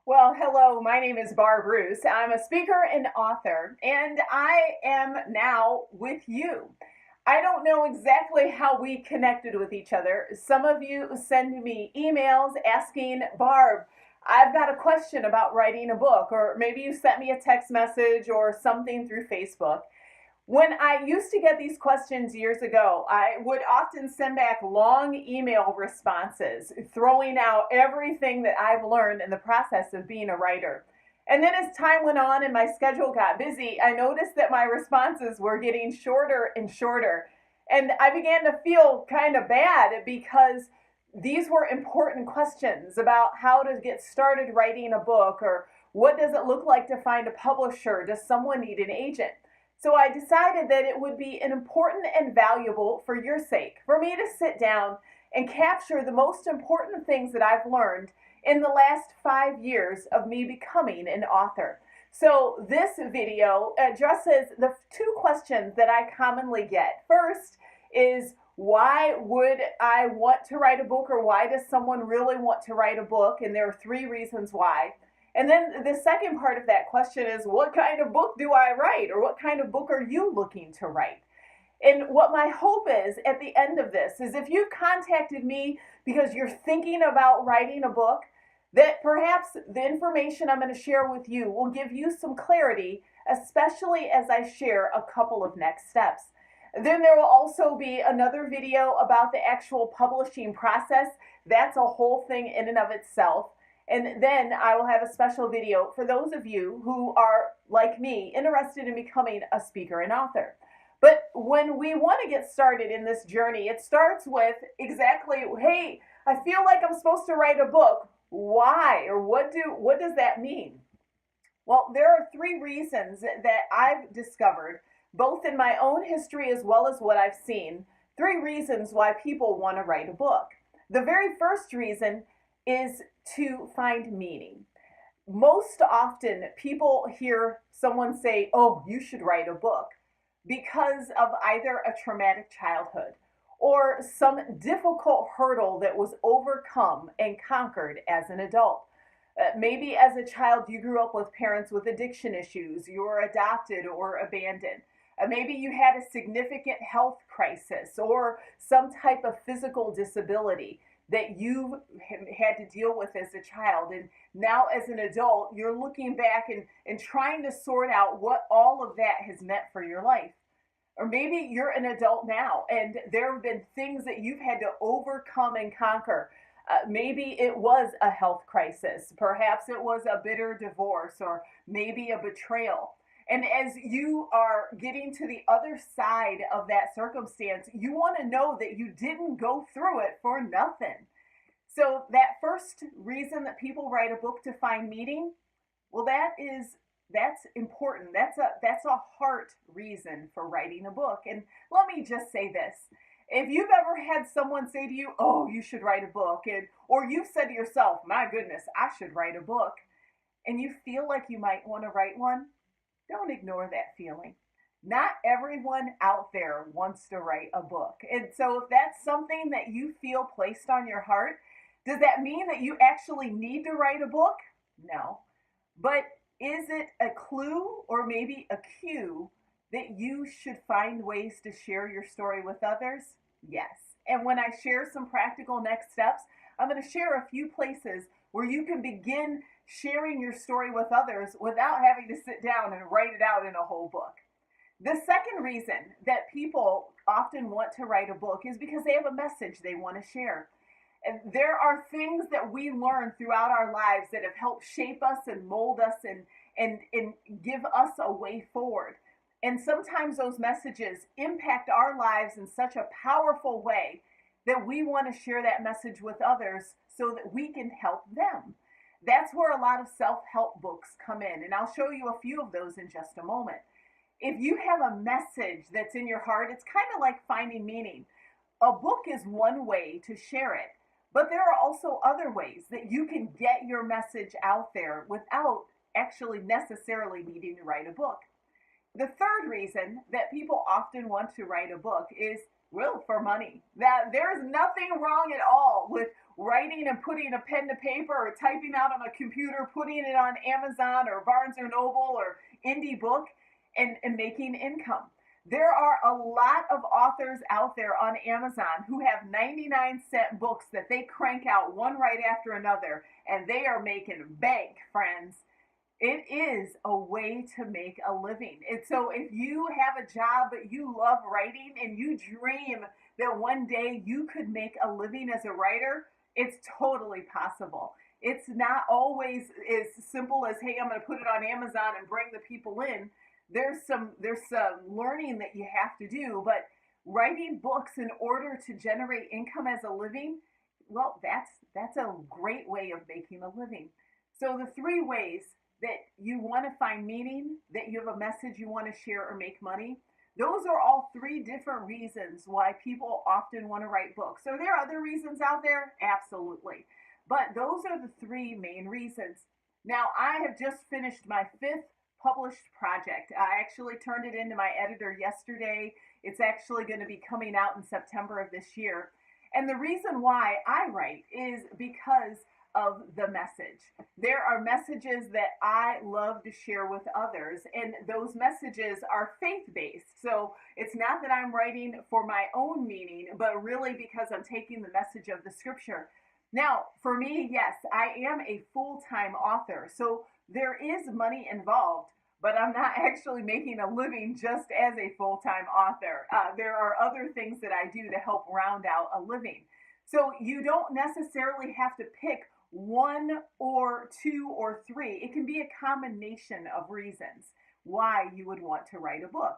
Well, hello, my name is Barb Bruce. I'm a speaker and author, and I am now with you. I don't know exactly how we connected with each other. Some of you send me emails asking, Barb, I've got a question about writing a book, or maybe you sent me a text message or something through Facebook. When I used to get these questions years ago, I would often send back long email responses, throwing out everything that I've learned in the process of being a writer. And then as time went on and my schedule got busy, I noticed that my responses were getting shorter and shorter. And I began to feel kind of bad because these were important questions about how to get started writing a book, or what does it look like to find a publisher? Does someone need an agent? So I decided that it would be an important and valuable for your sake for me to sit down and capture the most important things that I've learned in the last 5 years of me becoming an author. So this video addresses the two questions that I commonly get. First is, why would I want to write a book, or why does someone really want to write a book? And there are three reasons why. And then the second part of that question is, what kind of book do I write, or what kind of book are you looking to write? And what my hope is at the end of this is, if you've contacted me because you're thinking about writing a book, that perhaps the information I'm going to share with you will give you some clarity, especially as I share a couple of next steps. Then there will also be another video about the actual publishing process. That's a whole thing in and of itself. And then I will have a special video for those of you who are, like me, interested in becoming a speaker and author. But when we want to get started in this journey, it starts with exactly, hey, I feel like I'm supposed to write a book. Why? Or what does that mean? Well, there are three reasons that I've discovered, both in my own history as well as what I've seen, three reasons why people want to write a book. The very first reason is to find meaning. Most often, people hear someone say, oh, you should write a book, because of either a traumatic childhood or some difficult hurdle that was overcome and conquered as an adult. Maybe as a child you grew up with parents with addiction issues, you were adopted or abandoned. Maybe you had a significant health crisis or some type of physical disability that you had to deal with as a child. And now as an adult, you're looking back and trying to sort out what all of that has meant for your life. Or maybe you're an adult now and there have been things that you've had to overcome and conquer. Maybe it was a health crisis. Perhaps it was a bitter divorce, or maybe a betrayal. And as you are getting to the other side of that circumstance, you want to know that you didn't go through it for nothing. So that first reason that people write a book, to find meaning, well, that's important. That's a heart reason for writing a book. And let me just say this. If you've ever had someone say to you, oh, you should write a book, or you've said to yourself, my goodness, I should write a book, and you feel like you might want to write one, don't ignore that feeling. Not everyone out there wants to write a book. And so if that's something that you feel placed on your heart, does that mean that you actually need to write a book? No. But is it a clue, or maybe a cue, that you should find ways to share your story with others? Yes. And when I share some practical next steps, I'm going to share a few places where you can begin sharing your story with others without having to sit down and write it out in a whole book. The second reason that people often want to write a book is because they have a message they want to share. And there are things that we learn throughout our lives that have helped shape us and mold us and give us a way forward. And sometimes those messages impact our lives in such a powerful way that we want to share that message with others so that we can help them. That's where a lot of self-help books come in, and I'll show you a few of those in just a moment. If you have a message that's in your heart, it's kind of like finding meaning. A book is one way to share it, but there are also other ways that you can get your message out there without actually necessarily needing to write a book. The third reason that people often want to write a book is Well, for money. That there's nothing wrong at all with writing and putting a pen to paper or typing out on a computer, putting it on Amazon or Barnes or Noble or Indie Book and making income. There are a lot of authors out there on Amazon who have 99-cent books that they crank out one right after another, and they are making bank, friends. It is a way to make a living. And so if you have a job but you love writing and you dream that one day you could make a living as a writer, it's totally possible. It's not always as simple as, hey, I'm going to put it on Amazon and bring the people in. There's some learning that you have to do, but writing books in order to generate income as a living, well, that's a great way of making a living. So the three ways that you want to find meaning, that you have a message you want to share or make money, those are all three different reasons why people often want to write books. Are there other reasons out there? Absolutely. But those are the three main reasons. Now, I have just finished my fifth published project. I actually turned it into my editor yesterday. It's actually going to be coming out in September of this year. And the reason why I write is because of the message. There are messages that I love to share with others, and those messages are faith-based. So it's not that I'm writing for my own meaning, but really because I'm taking the message of the scripture. Now, for me, yes, I am a full-time author, so there is money involved, but I'm not actually making a living just as a full-time author. There are other things that I do to help round out a living. So you don't necessarily have to pick one or two or three. It can be a combination of reasons why you would want to write a book.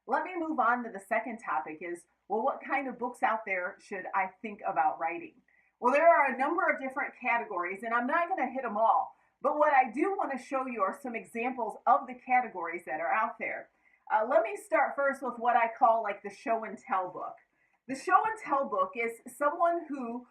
Let me move on to the second topic is, well, what kind of books out there should I think about writing? Well, there are a number of different categories, and I'm not going to hit them all. But what I do want to show you are some examples of the categories that are out there. Let me start first with what I call like the show and tell book. The show and tell book is someone who,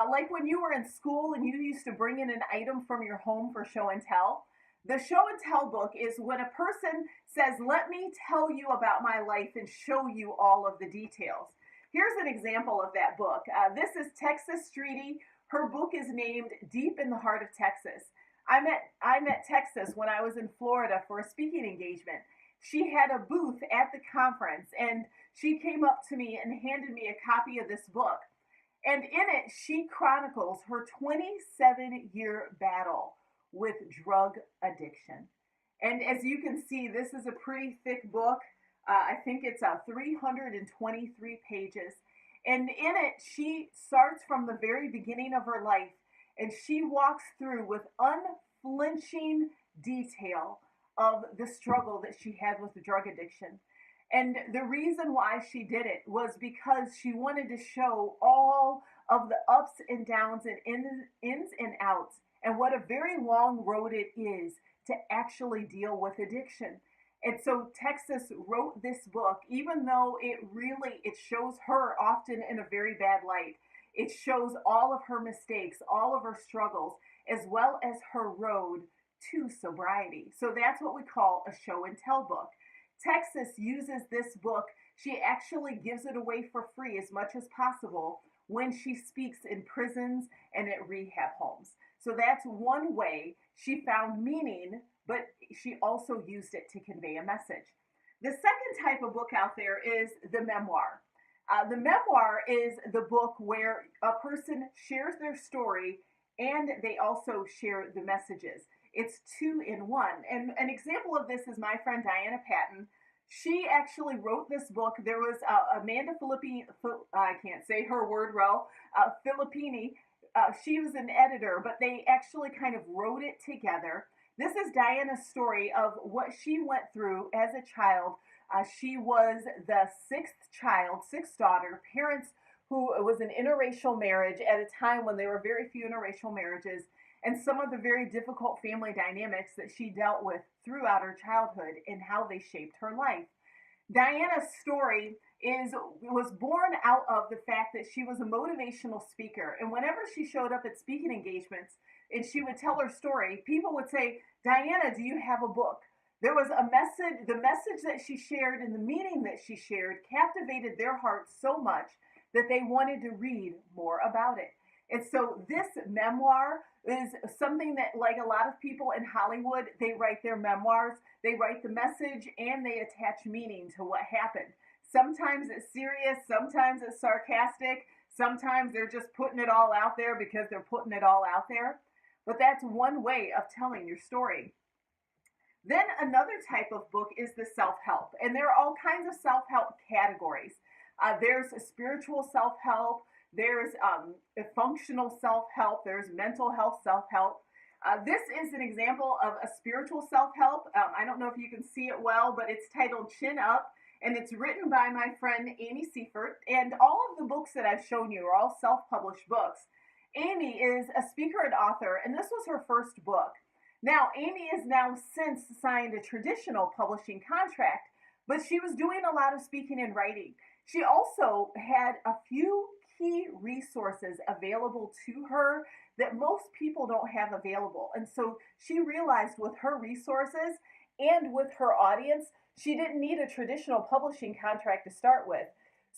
like when you were in school and you used to bring in an item from your home for show and tell. The show and tell book is when a person says, let me tell you about my life and show you all of the details. Here's an example of that book. This is Texas Streety. Her book is named Deep in the Heart of Texas. I met Texas when I was in Florida for a speaking engagement. She had a booth at the conference, and she came up to me and handed me a copy of this book. And in it, she chronicles her 27-year battle with drug addiction. And as you can see, this is a pretty thick book. I think it's 323 pages. And in it, she starts from the very beginning of her life, and she walks through with unflinching detail of the struggle that she had with the drug addiction. And the reason why she did it was because she wanted to show all of the ups and downs and ins and outs, and what a very long road it is to actually deal with addiction. And so Texas wrote this book, even though it shows her often in a very bad light. It shows all of her mistakes, all of her struggles, as well as her road to sobriety. So that's what we call a show and tell book. Texas uses this book. She actually gives it away for free as much as possible when she speaks in prisons and at rehab homes. So that's one way she found meaning, but she also used it to convey a message. The second type of book out there is the memoir. The memoir is the book where a person shares their story and they also share the messages. It's two in one. And an example of this is my friend Diana Patton. She actually wrote this book. There was Amanda Filippini, I can't say her word well, Filippini. She was an editor, but they actually kind of wrote it together. This is Diana's story of what she went through as a child. She was the sixth daughter, parents who was an interracial marriage at a time when there were very few interracial marriages, and some of the very difficult family dynamics that she dealt with throughout her childhood and how they shaped her life. Diana's story was born out of the fact that she was a motivational speaker, and whenever she showed up at speaking engagements and she would tell her story, people would say, Diana, do you have a book? There was a message, the message that she shared and the meaning that she shared captivated their hearts so much that they wanted to read more about it. And so this memoir is something that, like a lot of people in Hollywood, they write their memoirs, they write the message, and they attach meaning to what happened. Sometimes it's serious, sometimes it's sarcastic, sometimes they're just putting it all out there because they're putting it all out there. But that's one way of telling your story. Then another type of book is the self help, and there are all kinds of self help categories. There's a spiritual self help, there's a functional self help, there's mental health self help. This is an example of a spiritual self help. I don't know if you can see it well, but it's titled Chin Up, and it's written by my friend Amy Seifert. And all of the books that I've shown you are all self published books. Amy is a speaker and author, and this was her first book. Now, Amy has now since signed a traditional publishing contract, but she was doing a lot of speaking and writing. She also had a few key resources available to her that most people don't have available. And so she realized with her resources and with her audience, she didn't need a traditional publishing contract to start with.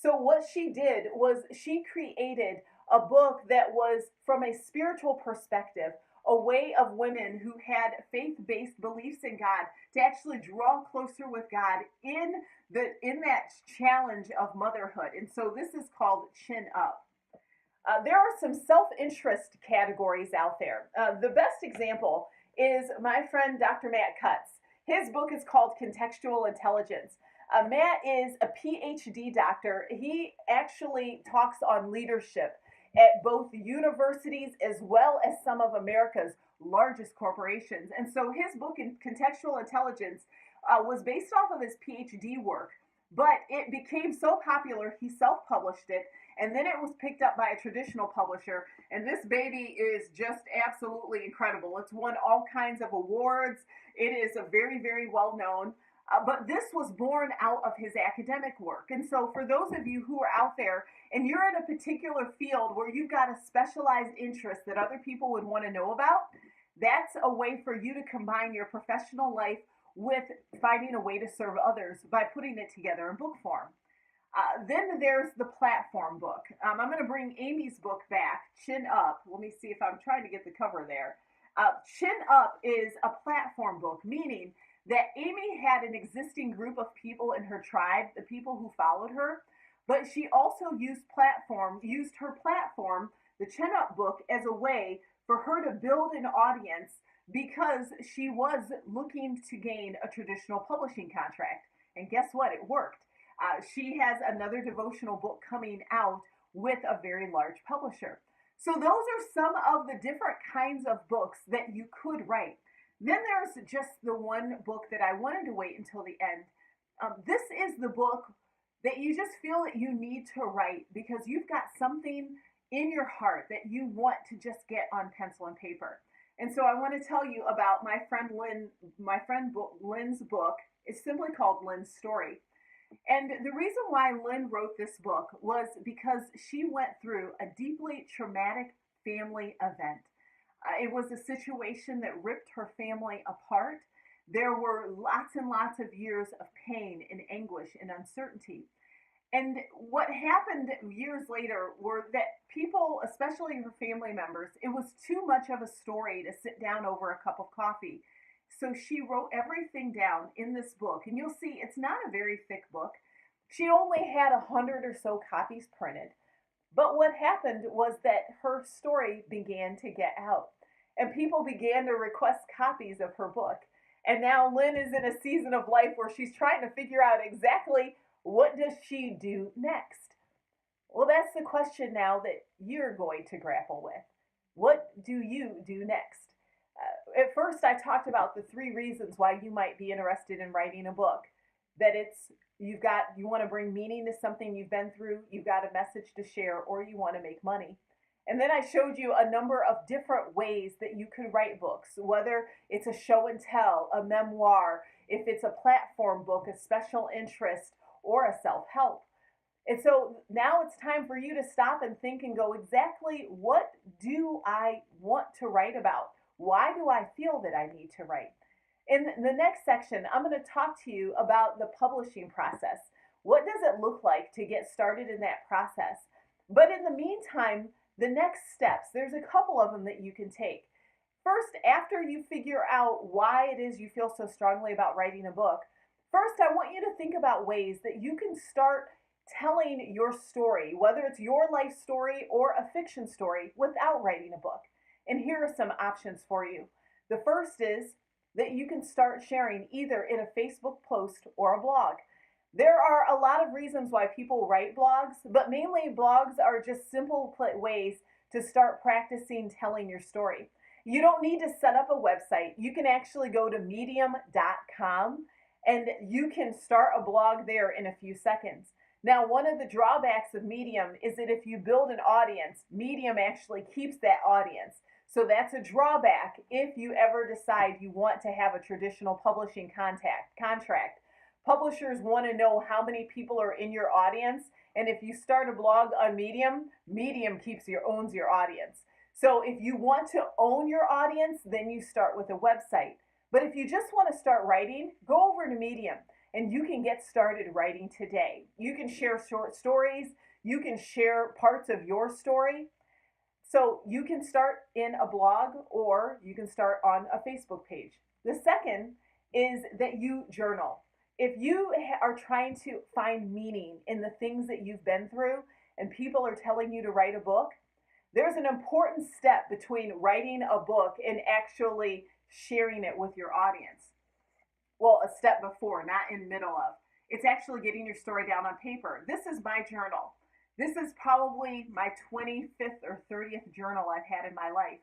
So what she did was she created a book that was from a spiritual perspective, a way of women who had faith-based beliefs in God to actually draw closer with God in that challenge of motherhood. And so this is called Chin Up. There are some self-interest categories out there. The best example is my friend Dr. Matt Cutts. His book is called Contextual Intelligence. Matt is a PhD doctor. He actually talks on leadership at both universities as well as some of America's largest corporations. And so his book in Contextual Intelligence was based off of his PhD work, but it became so popular he self-published it, and then it was picked up by a traditional publisher, and this baby is just absolutely incredible. It's won all kinds of awards. It is a very, very well known. But this was born out of his academic work. And so, for those of you who are out there and you're in a particular field where you've got a specialized interest that other people would want to know about, that's a way for you to combine your professional life with finding a way to serve others by putting it together in book form. Then there's the platform book. I'm going to bring Amy's book back, Chin Up. Let me see if I'm trying to get the cover there. Chin Up is a platform book, meaning that Amy had an existing group of people in her tribe, the people who followed her, but she also used her platform, the Chin Up book, as a way for her to build an audience because she was looking to gain a traditional publishing contract. And guess what? It worked. She has another devotional book coming out with a very large publisher. So those are some of the different kinds of books that you could write. Then there's just the one book that I wanted to wait until the end. This is the book that you just feel that you need to write because you've got something in your heart that you want to just get on pencil and paper. And so I want to tell you about my friend Lynn's book. It's simply called Lynn's Story. And the reason why Lynn wrote this book was because she went through a deeply traumatic family event. It was a situation that ripped her family apart. There were lots and lots of years of pain and anguish and uncertainty. And what happened years later were that people, especially her family members, it was too much of a story to sit down over a cup of coffee. So she wrote everything down in this book. And you'll see it's not a very thick book. She only had 100 or so copies printed. But what happened was that her story began to get out. And people began to request copies of her book. And now Lynn is in a season of life where she's trying to figure out exactly what does she do next. Well, that's the question now that you're going to grapple with. What do you do next? At first, I talked about the 3 reasons why you might be interested in writing a book. That you want to bring meaning to something you've been through, you've got a message to share, or you want to make money. And then I showed you a number of different ways that you could write books, whether it's a show and tell, a memoir, if it's a platform book, a special interest, or a self-help. And so now it's time for you to stop and think and go, exactly what do I want to write about? Why do I feel that I need to write? In the next section, I'm going to talk to you about the publishing process. What does it look like to get started in that process? But in the meantime, the next steps, there's a couple of them that you can take. First, after you figure out why it is you feel so strongly about writing a book, first, I want you to think about ways that you can start telling your story, whether it's your life story or a fiction story, without writing a book. And here are some options for you. The first is that you can start sharing either in a Facebook post or a blog. There are a lot of reasons why people write blogs, but mainly blogs are just simple ways to start practicing telling your story. You don't need to set up a website. You can actually go to medium.com and you can start a blog there in a few seconds. Now, one of the drawbacks of Medium is that if you build an audience, Medium actually keeps that audience. So that's a drawback if you ever decide you want to have a traditional publishing contract. Publishers want to know how many people are in your audience, and if you start a blog on Medium, Medium owns your audience. So if you want to own your audience, then you start with a website. But if you just want to start writing, go over to Medium and you can get started writing today. You can share short stories, you can share parts of your story. So you can start in a blog or you can start on a Facebook page. The second is that you journal. If you are trying to find meaning in the things that you've been through and people are telling you to write a book, there's an important step between writing a book and actually sharing it with your audience. Well, a step before, not in middle of. It's actually getting your story down on paper. This is my journal. This is probably my 25th or 30th journal I've had in my life.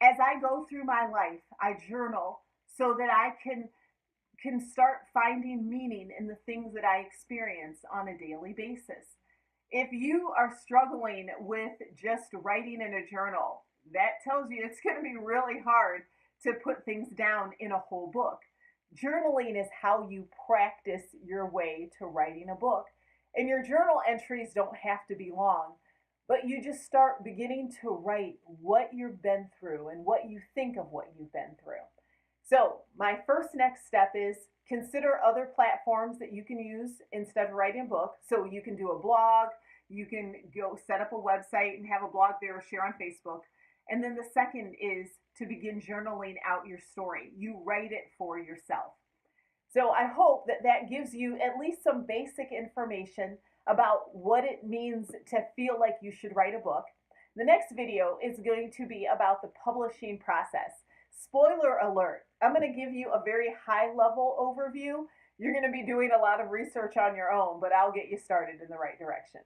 As I go through my life, I journal so that I can start finding meaning in the things that I experience on a daily basis. If you are struggling with just writing in a journal, that tells you it's going to be really hard to put things down in a whole book. Journaling is how you practice your way to writing a book. And your journal entries don't have to be long, but you just start beginning to write what you've been through and what you think of what you've been through. So, my first next step is consider other platforms that you can use instead of writing a book. So, you can do a blog, you can go set up a website and have a blog there or share on Facebook. And then the second is to begin journaling out your story. You write it for yourself. So I hope that that gives you at least some basic information about what it means to feel like you should write a book. The next video is going to be about the publishing process. Spoiler alert, I'm going to give you a very high level overview. You're going to be doing a lot of research on your own, but I'll get you started in the right direction.